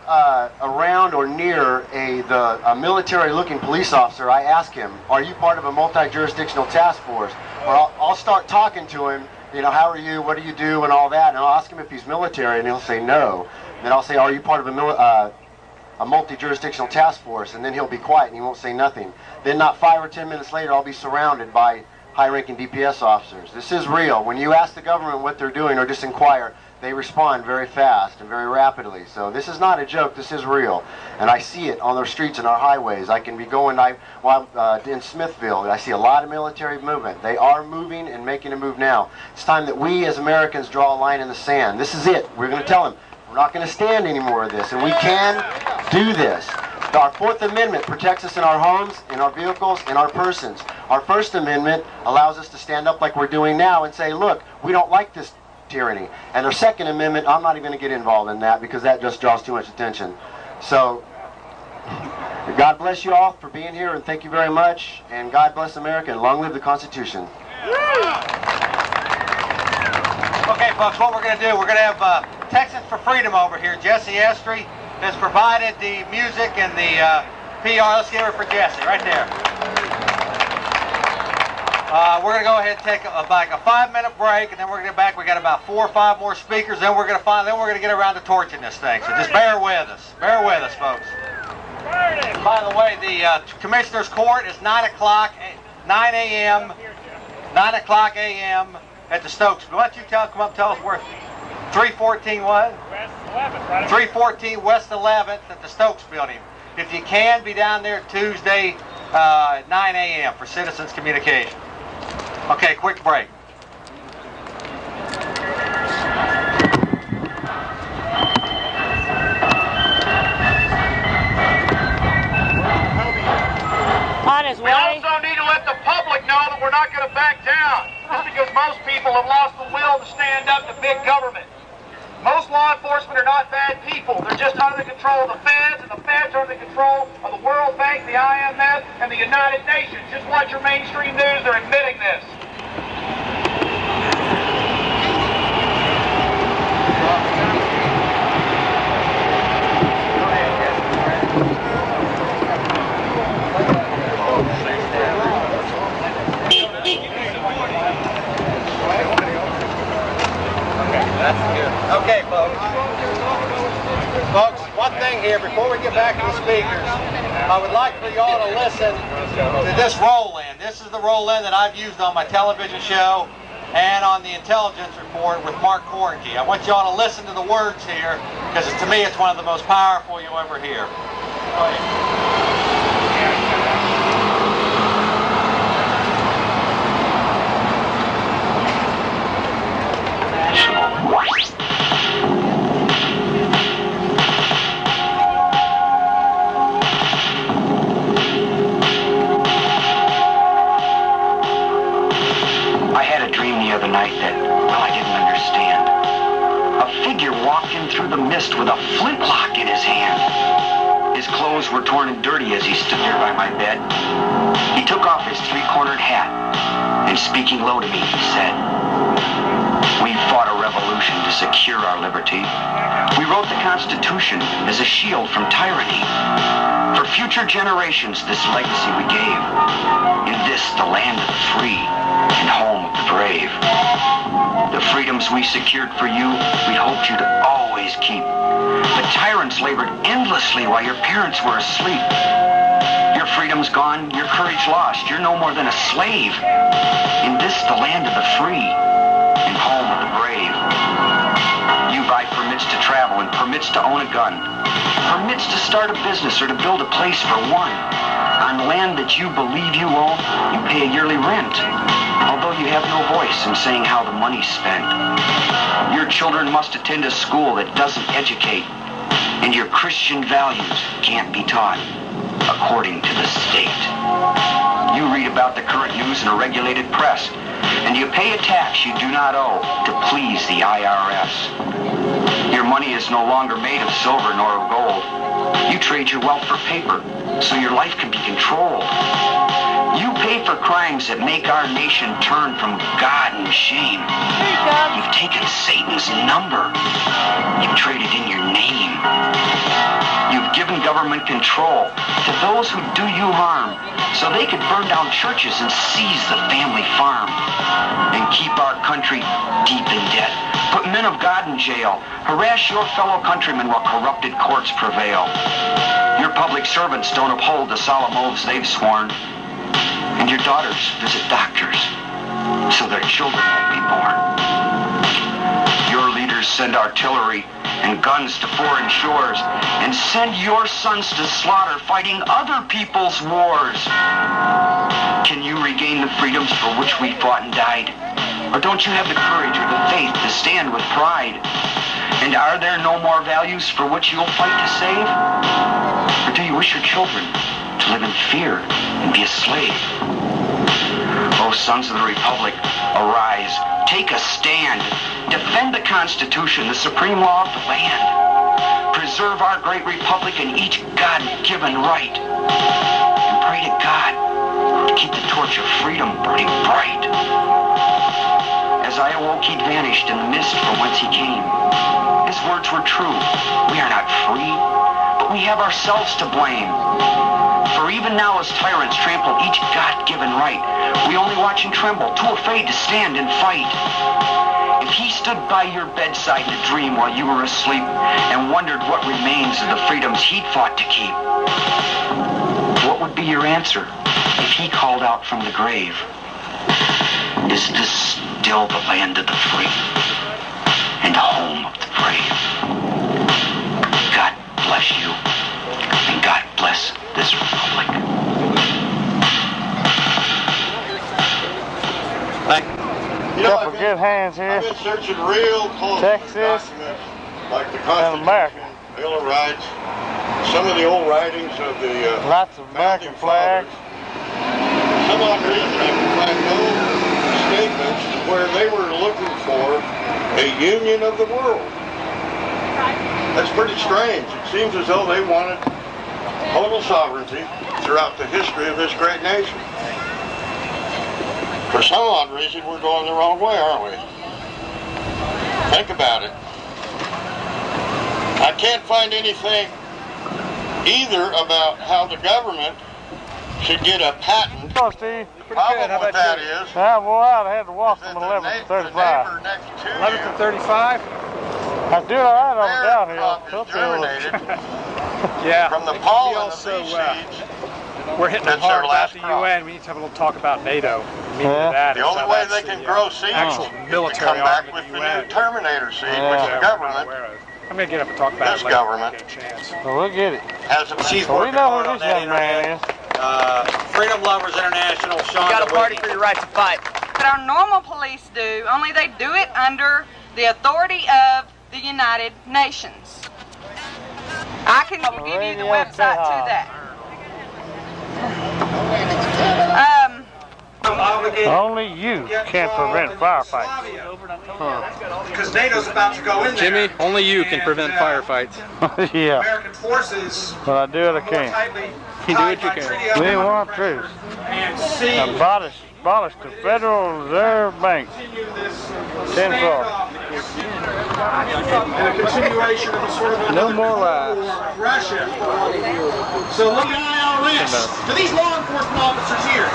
around or near a military-looking police officer, I ask him, are you part of a multi-jurisdictional task force? Or I'll start talking to him, you know, how are you, what do you do, and all that, and I'll ask him if he's military, and he'll say no. And then I'll say, are you part of a multi-jurisdictional task force? And then he'll be quiet, and he won't say nothing. Then not 5 or 10 minutes later, I'll be surrounded by high-ranking DPS officers. This is real. When you ask the government what they're doing or just inquire, they respond very fast and very rapidly. So this is not a joke, this is real. And I see it on our streets and our highways. I can be going in Smithville, I see a lot of military movement. They are moving and making a move now. It's time that we as Americans draw a line in the sand. This is it. We're going to tell them, we're not going to stand any more of this, and we can do this. Our Fourth Amendment protects us in our homes, in our vehicles, in our persons. Our First Amendment allows us to stand up like we're doing now and say, look, we don't like this tyranny. And our Second Amendment, I'm not even going to get involved in that because that just draws too much attention. So, God bless you all for being here, and thank you very much. And God bless America, and long live the Constitution. Okay, folks, what we're going to do, we're going to have Texans for Freedom over here. Jesse Estrie has provided the music and the PR. Let's give it for Jesse, right there. We're going to go ahead and take a 5-minute break, and then we're going to get back. We got about 4 or 5 more speakers. Then we're going to get around to torching this thing. So just bear with us. Bear with us, folks. By the way, the Commissioner's Court is 9 a.m. 9 o'clock a.m. at the Stokes. Why don't you come up and tell us where? 314 what? West 11th, right? 314 West 11th at the Stokes Building. If you can, be down there Tuesday at 9 a.m. for citizens communication. Okay, quick break. On his way. We also need to let the public know that we're not going to back down. Just because most people have lost the will to stand up to big government. Most law enforcement are not bad people. They're just under the control of the feds, and the feds are under the control of the World Bank, the IMF, and the United Nations. Just watch your mainstream news. They're admitting this. Okay, folks. Folks, one thing here, before we get back to the speakers, I would like for y'all to listen to this roll-in. This is the roll-in that I've used on my television show and on the intelligence report with Mark Cornkey. I want y'all to listen to the words here, because to me it's one of the most powerful you'll ever hear. Go ahead. I had a dream the other night that, well, I didn't understand. A figure walked in through the mist with a flintlock in his hand. His clothes were torn and dirty as he stood there by my bed. He took off his three-cornered hat, and speaking low to me, he said, "We fought a revolution to secure our liberty. We wrote the Constitution as a shield from tyranny. For future generations, this legacy we gave. In this, the land of the free and home of the brave. The freedoms we secured for you, we hoped you to always keep. The tyrants labored endlessly while your parents were asleep. Your freedom's gone, your courage lost. You're no more than a slave. In this, the land of the free and home of the brave. You buy permits to travel and permits to own a gun. Permits to start a business or to build a place for one. On land that you believe you own, you pay a yearly rent. Although you have no voice in saying how the money's spent. Your children must attend a school that doesn't educate. And your Christian values can't be taught according to the state. You read about the current news in a regulated press, and you pay a tax you do not owe to please the IRS. Your money is no longer made of silver nor of gold. You trade your wealth for paper, so your life can be controlled. You pay for crimes that make our nation turn from God and shame. You've taken Satan's number. You've traded in your name. You've given government control to those who do you harm, so they could burn down churches and seize the family farm, and keep our country deep in debt, put men of God in jail, harass your fellow countrymen while corrupted courts prevail. Your public servants don't uphold the solemn oaths they've sworn, and your daughters visit doctors so their children won't be born. Your leaders send artillery and guns to foreign shores and send your sons to slaughter fighting other people's wars. Can you regain the freedoms for which we fought and died? Or don't you have the courage or the faith to stand with pride? And are there no more values for which you'll fight to save? Or do you wish your children to live in fear and be a slave? O sons of the Republic, arise, take a stand, defend the Constitution, the supreme law of the land. Preserve our great Republic and each God-given right. And pray to God to keep the torch of freedom burning bright. As I awoke, he'd vanished in the mist from whence he came. His words were true. We are not free, but we have ourselves to blame. For even now as tyrants trample each God-given right, we only watch and tremble, too afraid to stand and fight. If he stood by your bedside in a dream while you were asleep and wondered what remains of the freedoms he'd fought to keep, what would be your answer if he called out from the grave? Is this still the land of the free and home of the brave? God bless you, and God bless this republic. Thank you. You know, I've good hands here. I've been searching real close Texas documents like the and Constitution, America. Bill of Rights, some of the old writings of the Lots of American flags. For some odd reason, I can find no statements where they were looking for a union of the world. That's pretty strange. It seems as though they wanted total sovereignty throughout the history of this great nation. For some odd reason, we're going the wrong way, aren't we? Think about it. I can't find anything either about how the government should get a patent. Oh, Steve. Problem with that is, Well, I'd had to walk from 11th to 35. 11th to 35? I was doing all right on the downhill. germinated Yeah. from the pollen of also, these seeds. We're hitting That's hard their about last the crop. UN. We need to have a little talk about NATO. Yeah. The only way they can grow seeds actual is to military come back arm with of the the UN. new Terminator seed, Yeah. which the we're not government aware of. I'm going to get up and talk about This it later. government. Get a chance. Well, we'll get it. has a She's So we working know hard who on this that young man internet. is. Freedom Lovers International, Sean. You got a party for your right to fight. But our normal police do, only they do it under the authority of the United Nations. I can give you the website to that. obligated. Only you can prevent firefights. Because NATO's about to go in there. Jimmy, only you can prevent firefights. Yeah. American forces But I do what I can. You do what you can. We want truth. and see Abolish the Federal Reserve Bank. 10-4. and a continuation of a sort of No more lies. Russia. So look at IRS. To these law enforcement officers here,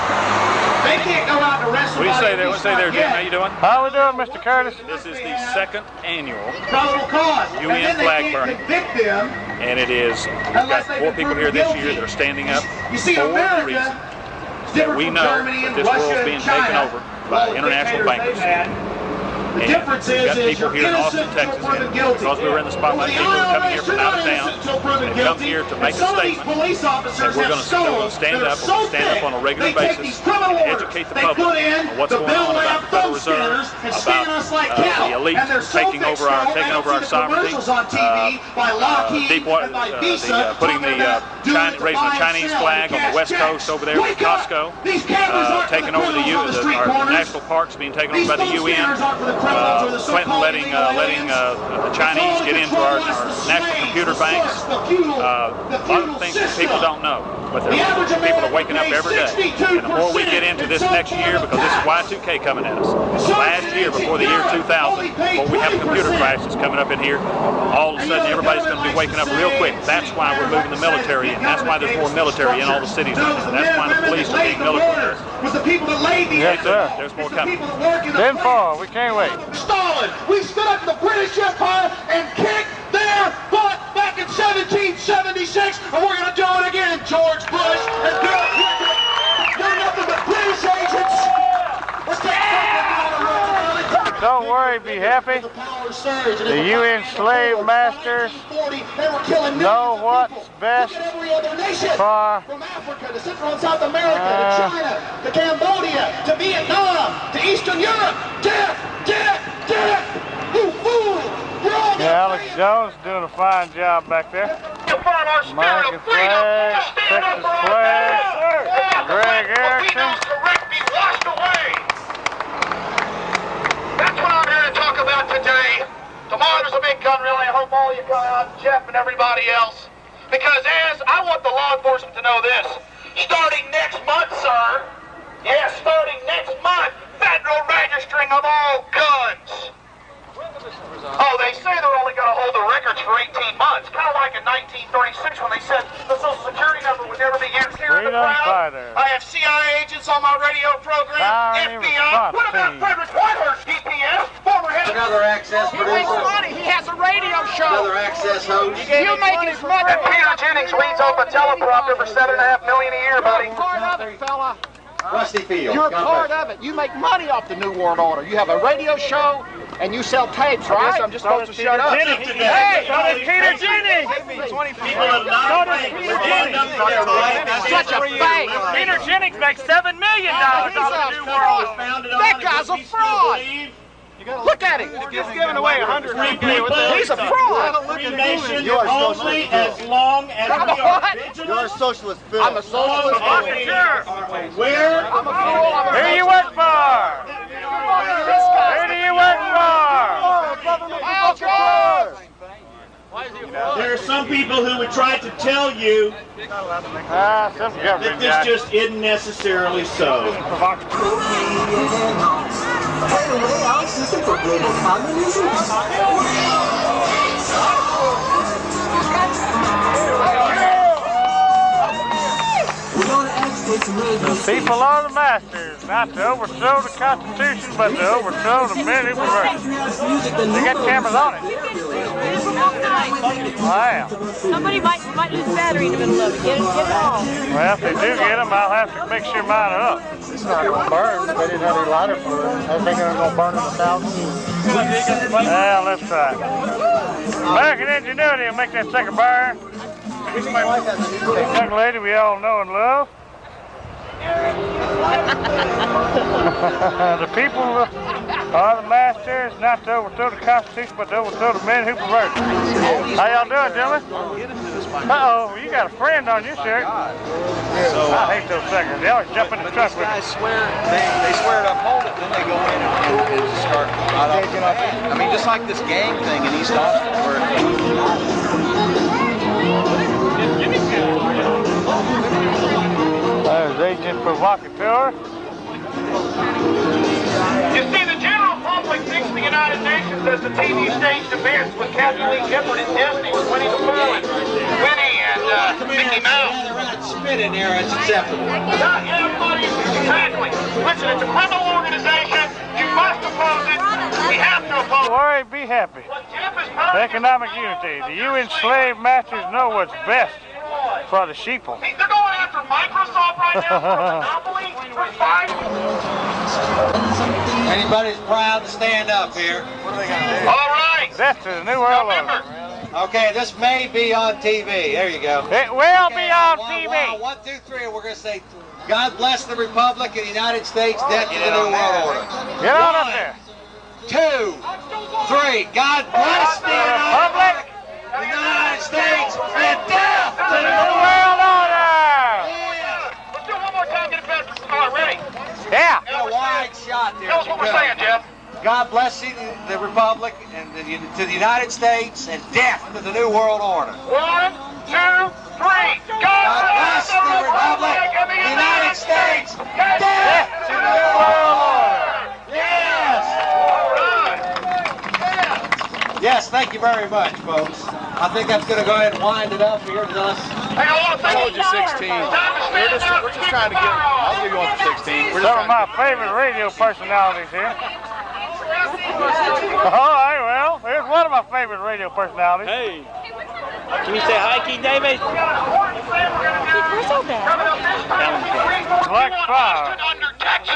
they can't go out and arrest What do you somebody. say there? What do you say there, Jim? How you doing? How we doing, Mr. Curtis? This is the second annual Probable cause. UN and then flag they can't burning. convict them. And it is, we've got Unless they've more been people proven here this guilty. year that are standing up You see, for the America reason is that different we from know Germany that and this Russia world's and being China, taken over by all the international dictators bankers. they've had. The And difference we've got is people you're here in Austin, innocent until Texas, proven and guilty. because we were in the spotlight, Well, people are coming here IRS, from you're out of not town. innocent until proven They've come guilty. here to And make a some of these statement. police officers And we're have going to stolen stand that up, are so stand up thick, on a regular they take basis these criminal and orders. educate the They public put in on what's the going Bell on about Lab the Federal phone Reserve, scanners and scan us like about cattle. the elite And they're so taking thick, over our Stroll, taking they over don't our see the sovereignty. commercials on TV by Lockheed and by Visa Putting talking the about doing it to raising buy the and Chinese sell flag and on the cash West checks. Coast over there with Wake up! Costco. These cameras aren't for Taking the over the criminals on the street our corners. national parks being taken over by the These phone UN. scanners aren't for the criminals or the Clinton so-called letting illegal the Chinese get into our national computer banks. A lot of things that people don't know, but people are waking up every day. And the more we get into this next year, because this is Y2K coming at us. Last year, before the year 2000, before we have a computer crisis coming up in here, all of a sudden everybody's going to be waking up real quick. That's why we're moving the military in. That's why there's more military in all the cities right now. That's why the police are being militarized. Was the people that laid these Yes, sir. There's more coming. 10-4. We can't wait. Stalin. We stood up to the British Empire and kicked their butt back in 1776, and we're going to do it again, George Bush and Bill Clinton. They're nothing but British agents. Let's take Don't worry, be happy. The UN slave masters know what's best for from Africa to Central and South America to China to Cambodia to Vietnam to Eastern Europe. Death, death, death. You fool! You're all Yeah, Alex Jones doing a fine job back there. American flag, Texas flag, Greg Erickson. That's what I'm here to talk about today. Tomorrow there's a big gun rally. I hope all you come out, Jeff and everybody else. Because as I want the law enforcement to know this, starting next month, sir, yes, starting next month, federal registering of all guns. Oh, they say they're only going to hold the records for 18 months. Kind of like in 1936 when they said the Social Security number would never be used here in the Freedom crowd. fighter. I have CIA agents on my radio program, Tyranny FBI. What about response Frederick Whitehurst, DPS, former head of... Another access He makes producer. money. He has a radio show. Another access host. You make his money. And Peter Jennings reads off a teleprompter for $7.5 million a year, buddy. You're part of it, fella. Rusty Field. You're God part bless of it. You make money off the New World Order. You have a radio show and you sell tapes, right? I'm just supposed to shut up. Hey, So does Peter Jennings. Such a fake. Peter Jennings makes $7 million He's a fraud. That guy's a fraud. Look at him. He's giving away 100 He's a fraud. You are socialist. as long as I'm a what? You're a socialist, Phil. I'm a socialist. Where I'm a fool. I'm a Who do you work for? Who do you work for? there are some people who would try to tell you Some that government this guy. just isn't necessarily so. The people are the masters, not to overthrow the Constitution, but to overthrow the men who pervert it. They got cameras on it. Wow. Somebody might lose battery in the middle of it. Get it off. Well, if they do get them, I'll have to make sure mine are up. It's not going to burn. They didn't have any lighter fluid. I think they're going to burn in 1,000. Well, let's try it. American ingenuity will make that sucker burn. Young lady we all know and love. The people are the masters, not to overthrow the Constitution, but to overthrow the men who pervert it. How y'all doing, gentlemen? Uh-oh, you got a friend on your shirt. I hate those suckers. They always jump in the truck with Guys swear, they swear to uphold it, then they go in and start out off the bat. I mean, just like this gang thing in East Austin, where there's Agent Provocateur. You see, the general public thinks the United Nations as the TV staged events with Kathleen Lee Gifford and Disney with Winnie the Pooh and Winnie and Mickey Mouse. spit in there, it's acceptable. Yeah, buddy, exactly. Listen, it's a criminal organization. You must oppose it. We have to oppose it. Worry, be happy. Economic unity. The you enslaved masters know what's best for the sheeple. They're going after Microsoft right now for a monopoly. We're fine. Anybody's proud to stand up here. What are they going to do? All right. That's the New World Order. Okay, this may be on TV. There you go. It will be on TV. 1, 2, 3, and we're going to say, God bless the Republic of the United States, death to the New World Order. Get on up there. 2, 3, God bless the Republic of the United States, and death to the New World Order. Let's do it one more time. Get it better. All right, ready? Yeah. Get a wide shot there. Tell us what we're saying, Jeff. God bless the Republic and to the United States, and death to the New World Order. 1, 2, 3. God bless the Republic of the United States. Death to the New World Order. Yes. Yes, thank you very much, folks. I think that's going to go ahead and wind it up here to us. Hey, I want to thank you. 16. We're just trying to get. I'll give you one for 16. Some of my favorite radio personalities here. All right, well, here's one of my favorite radio personalities. Hey. Can you say hi, Keith Davis? Like fire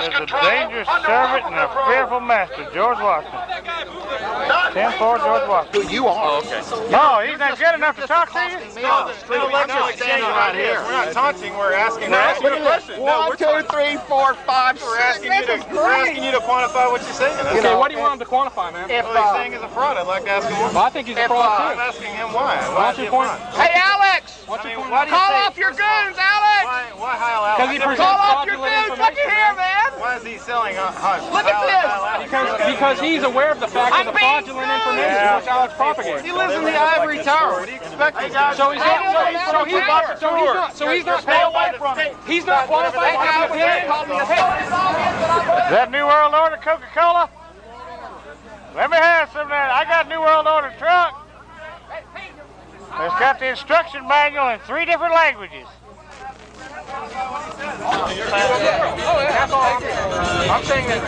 is a dangerous servant and a fearful master, George Washington. 10-4 George Washington. Who you are? Oh, okay. No, he's not good enough to talk to you? No, we're not taunting, we're asking you a question. 1, 2, 3, 4, 5, We're asking you to quantify what you're saying. Okay, what do you want him to quantify, man? If, Well, he's saying he's a fraud. I'd like to ask him why. Well, I think he's a fraud, I'm too. asking him why. Why don't you point? Hey, Alex! Why do you Call say- off your goons, Alex! Why Heil Alex? Because he presents Call off your fraudulent goons! Look at here, man! Why is he selling hush? Look at this! Because he's aware of the fact of the fraudulent information which Alex propagates. He lives in the ivory tower. What do you expect? So he's not qualified. He's not qualified to have an opinion. Is that New World Order Coca-Cola? Let me have some of that. I got New World Order truck. It's got the instruction manual in 3 different languages. I'm saying that.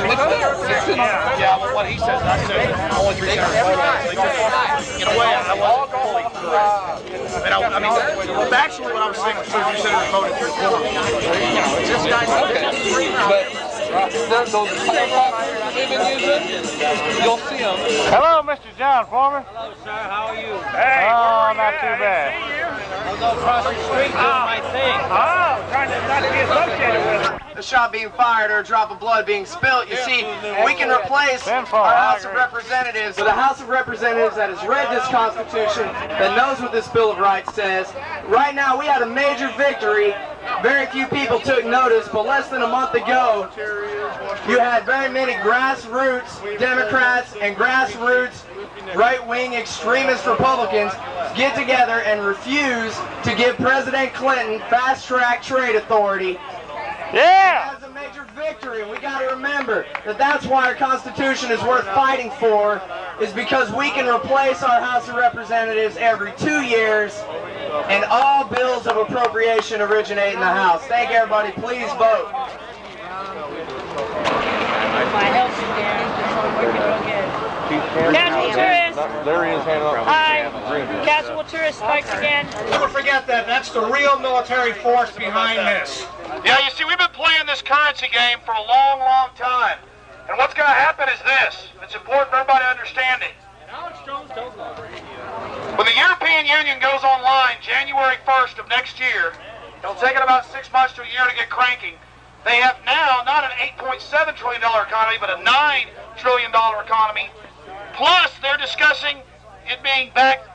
Yeah, well, what he says, I said only 3 times. In a way, I wasn't fully correct. I mean, actually, what I was saying was you should have voted 3/4. It's just guys. You'll see him. Hello, Mr. John Foreman. Hello, sir. How are you? Hey. Oh, not too bad. I'll go across the street doing my thing. Oh, trying not to be associated with it. A shot being fired or a drop of blood being spilt, you see, we can replace our House of Representatives with a House of Representatives that has read this Constitution, that knows what this Bill of Rights says. Right now, we had a major victory. Very few people took notice, but less than a month ago, you had very many grassroots Democrats and grassroots right-wing extremist Republicans get together and refuse to give President Clinton fast-track trade authority. Yeah! That's a major victory. We got to remember that that's why our Constitution is worth fighting for, is because we can replace our House of Representatives every 2 years, and all bills of appropriation originate in the House. Thank you, everybody. Please vote. Casual tourist. There he is handing out. Hi. Casual tourist strikes again. Don't forget that. That's the real military force behind this. Yeah, you see, we've been playing this currency game for a long, long time. And what's going to happen is this. It's important for everybody to understand it. When the European Union goes online January 1st of next year, it'll take it about 6 months to a year to get cranking. They have now not an $8.7 trillion economy, but a $9 trillion economy. Plus, they're discussing it being backed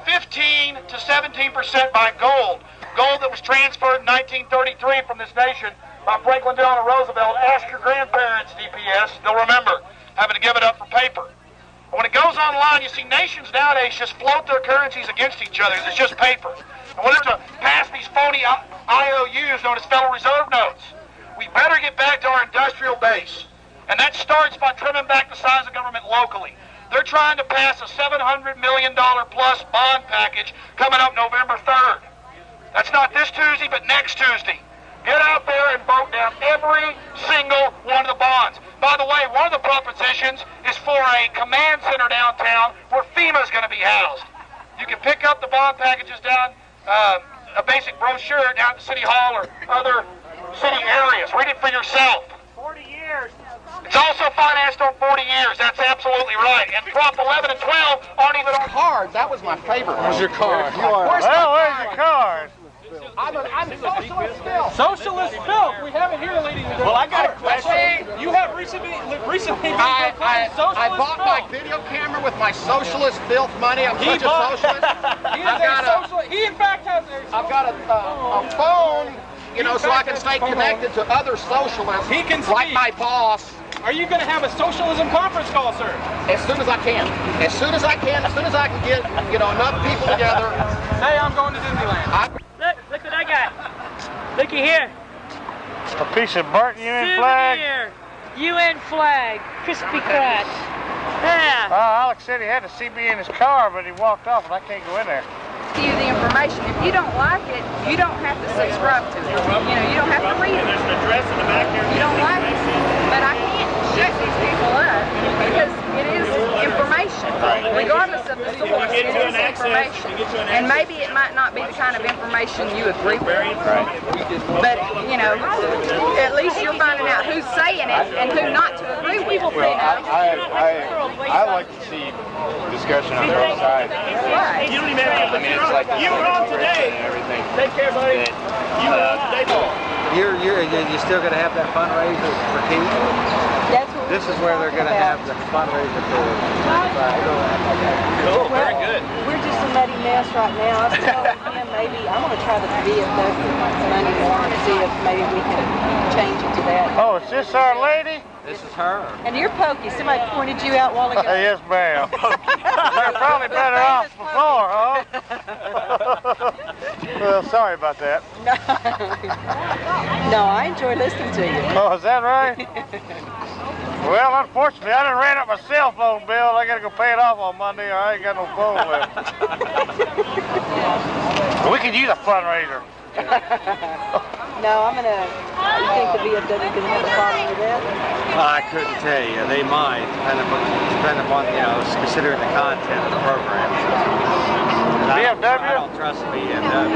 15 to 17% by gold. Gold that was transferred in 1933 from this nation by Franklin Delano Roosevelt. Ask your grandparents, DPS. They'll remember having to give it up for paper. When it goes online, you see nations nowadays just float their currencies against each other. It's just paper. And when they're to pass these phony IOUs known as Federal Reserve notes, we better get back to our industrial base. And that starts by trimming back the size of government locally. They're trying to pass a $700 million plus bond package coming up November 3rd. That's not this Tuesday, but next Tuesday. Get out there and vote down every single one of the bonds. By the way, one of the propositions is for a command center downtown where FEMA is going to be housed. You can pick up the bond packages down, a basic brochure down at the City Hall or other city areas. Read it for yourself. 40 years. It's also financed on 40 years. That's absolutely right. And Prop 11 and 12 aren't even on card. That was my favorite. Where's your card? Where's your card? I'm socialist filth. Socialist filth. We have it here, ladies and gentlemen. Well, I got a question. You have recently been proclaimed socialist I bought my filth. video camera with my socialist filth money. I'm He such a socialist. He is a socialist. He, in fact, has a I've got a phone, you know, so I can stay connected to other socialists. He can like speak. my boss. Are you going to have a socialism conference call, sir? As soon as I can. As soon as I can. As soon as I can get, you know, enough people together. Hey, I'm going to Disneyland. Look what I got. Looky here. A piece of burnt UN flag. Souvenir. UN flag. Crispy crunch. Yeah. Alex said he had a CB in his car, but he walked off and I can't go in there. You the information. If you don't like it, you don't have to subscribe to it. You know, you don't have to read it. There's an address in the back there. You don't like it. But I can't shut these people up because it is information. Regardless of the source, it is information. And maybe it might not be the kind of information you agree with. But, you know, at least you're finding out who's saying it and who not to agree with. Well, I like to see discussion on both sides. Right. You don't even have to. I mean, it's like You were on today. and everything. Take care, buddy. You're still going to have that fundraiser for Keith? That's what This is where they're going to have the fundraiser for Cool, very good. We're just a nutty mess right now. I was telling him maybe I'm going to try the VFW Monday morning and see if maybe we can change it to that. Oh, is this our lady? This is her. And you're Pokey. Somebody pointed you out a while ago. Yes, ma'am. You're probably better off before, huh? Well, sorry about that. No, I enjoy listening to you. Oh, is that right? Well, unfortunately, I done ran up my cell phone bill. I gotta go pay it off on Monday, or I ain't got no phone left. We could use a fundraiser. No, I'm gonna. You think the VFW can have a problem with that? I couldn't tell you. They might, depending upon, you know, considering the content of the program. VFW? I don't trust the VFW.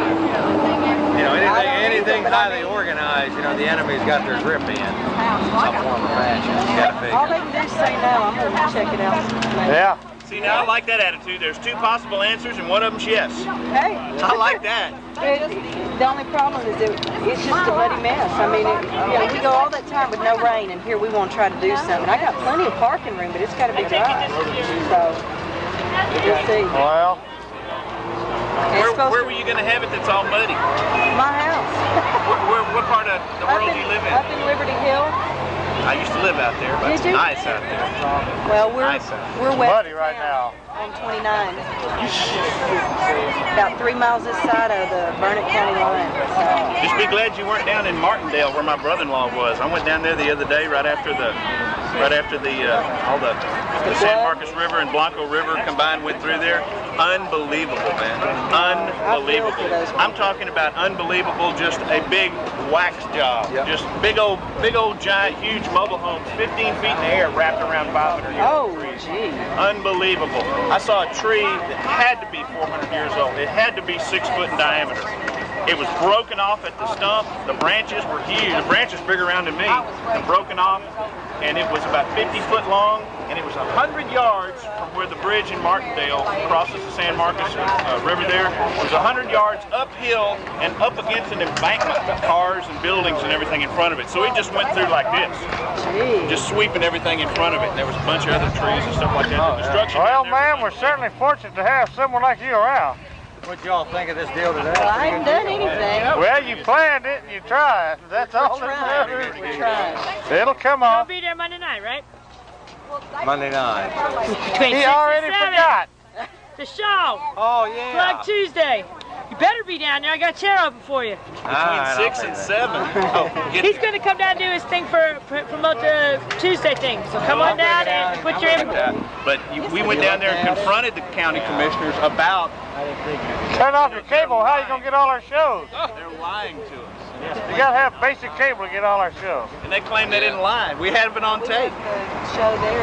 You know, anything highly organized, you know, the enemy's got their grip in some form or fashion. You got to figure. All they can do is say no. I'm gonna check it out. Yeah. See, now I like that attitude. There's two possible answers, and one of them's yes. Hey. I like that. The only problem is that it's just a muddy mess. I mean, you know, we go all that time with no rain, and here we want to try to do something. I got plenty of parking room, but it's got to be dry. So we'll see. Well. Where were you going to have it that's all muddy? My house. What part of the world do you live in? Up in Liberty Hill. I used to live out there, but it's nice out there. Well, we're west muddy right now. On 29. About 3 miles this side of the Burnett County line. Just be glad you weren't down in Martindale where my brother-in-law was. I went down there the other day right after the San Marcos River and Blanco River combined went through there. Unbelievable, man. Unbelievable. I'm talking about unbelievable, just a big wax job. Yep. Just big old, giant, huge mobile homes, 15 feet in the air, wrapped around 500-year-old trees. Gee. Unbelievable. I saw a tree that had to be 400 years old. It had to be 6 foot in diameter. It was broken off at the stump. The branches were huge. The branches bigger around than me, and broken off. And it was about 50 foot long, and and it was 100 yards from where the bridge in Martindale crosses the San Marcos River there. It was 100 yards uphill and up against an embankment of cars and buildings and everything in front of it. So it just went through like this, just sweeping everything in front of it. And there was a bunch of other trees and stuff like that. The destruction. Well, man, we're certainly fortunate to have someone like you around. What y'all think of this deal today? Well, I haven't done anything. Well, you planned it and you tried. That's all that matters. We're trying. It'll come on. You'll be there Monday night, right? Monday night. Between He 6 already and 7. forgot. The show. Oh, yeah. Plug Tuesday. You better be down there. I got a chair open for you. Between 6 and 7. He's going to come down and do his thing for promote the Tuesday thing. So come on down and put your input. But we went down there and confronted the county commissioners about. Turn off your cable. How are you going to get all our shows? They're lying to us. You got to have basic cable to get all our shows. And they claim they didn't lie. We had it on tape.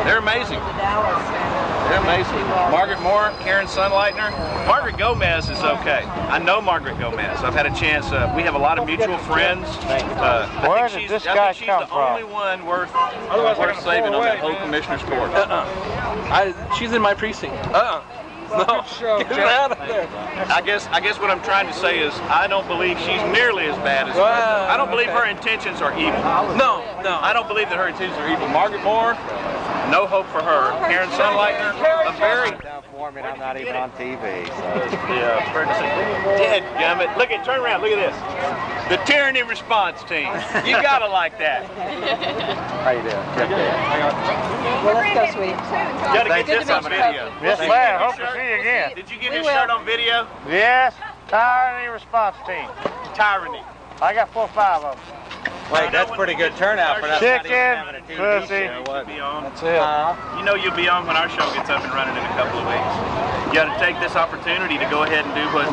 They're amazing. They're amazing. Margaret Moore, Karen Sunleitner. Margaret Gomez is okay. I know Margaret Gomez. I've had a chance. We have a lot of mutual friends. Where did this guy come from? Only one worth saving on that whole commissioner's court. She's in my precinct. No, get her out of there. I guess what I'm trying to say is I don't believe she's nearly as bad as. I don't believe her intentions are evil. No, I don't believe that her intentions are evil. Margaret Moore, no hope for her. Karen Sunleitner, a very. I'm not even on TV. So. Yeah, dead gummit. Look at, turn around. Look at this. The tyranny response team. You gotta like that. How you doing? Good. Well, let's go, sweetie. You gotta get this on video. Yes, ma'am. Hope to see you again. Did you get his shirt on video? Yes. Tyranny response team. Tyranny. I got 4 or 5 of them. Wait, that's pretty good turnout for that. Chicken, pussy. That's it. You know you'll be on when our show gets up and running in a couple of weeks. You got to take this opportunity to go ahead and do what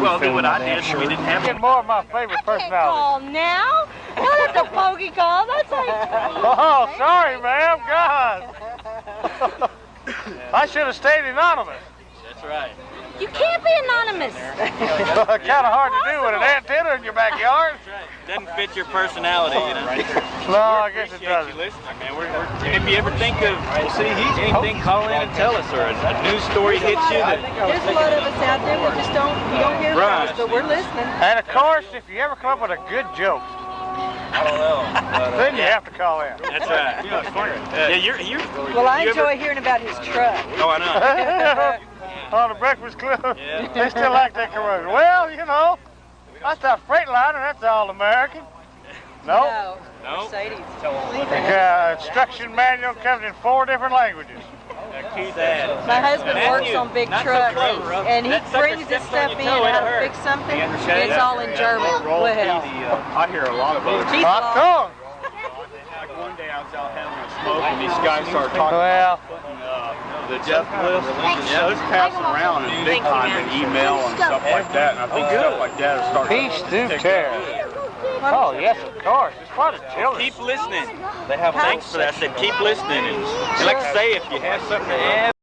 I did when we didn't have it. More of my favorite personalities. Call now? No, that's a bogey call. That's like. Oh, sorry, ma'am. God. I should have stayed anonymous. That's right. You can't be anonymous. Kind of hard to do with an antenna in your backyard. Doesn't fit your personality, you know. No, I guess it doesn't. Man, if you ever think of anything, call in and tell us, or a news story hits you. There's a lot of us out there that just don't, you don't hear from us, but we're listening. And of course, if you ever come up with a good joke, I don't know. then you have to call in. That's right. Yeah, you're. Well, I enjoy hearing about his truck. Oh, I know. On the Breakfast Club, they still like that commercial. Well, you know, that's that Freightliner, that's all American. No. Mercedes. The instruction manual comes in 4 different languages. My husband works on big trucks, and he brings this stuff in how to fix something. It's all in German. Well, I hear a lot of other He's Hot tongue. Like one day I was out having a smoke and these guys started talking Well, the death list. Yeah, it's passing around in big time in email and stuff like that. And I think stuff like that is starting peace to care. Oh, yes, of course. It's quite a children. Keep listening. They have thanks for that. I said keep listening. And like I say, if you have something to add.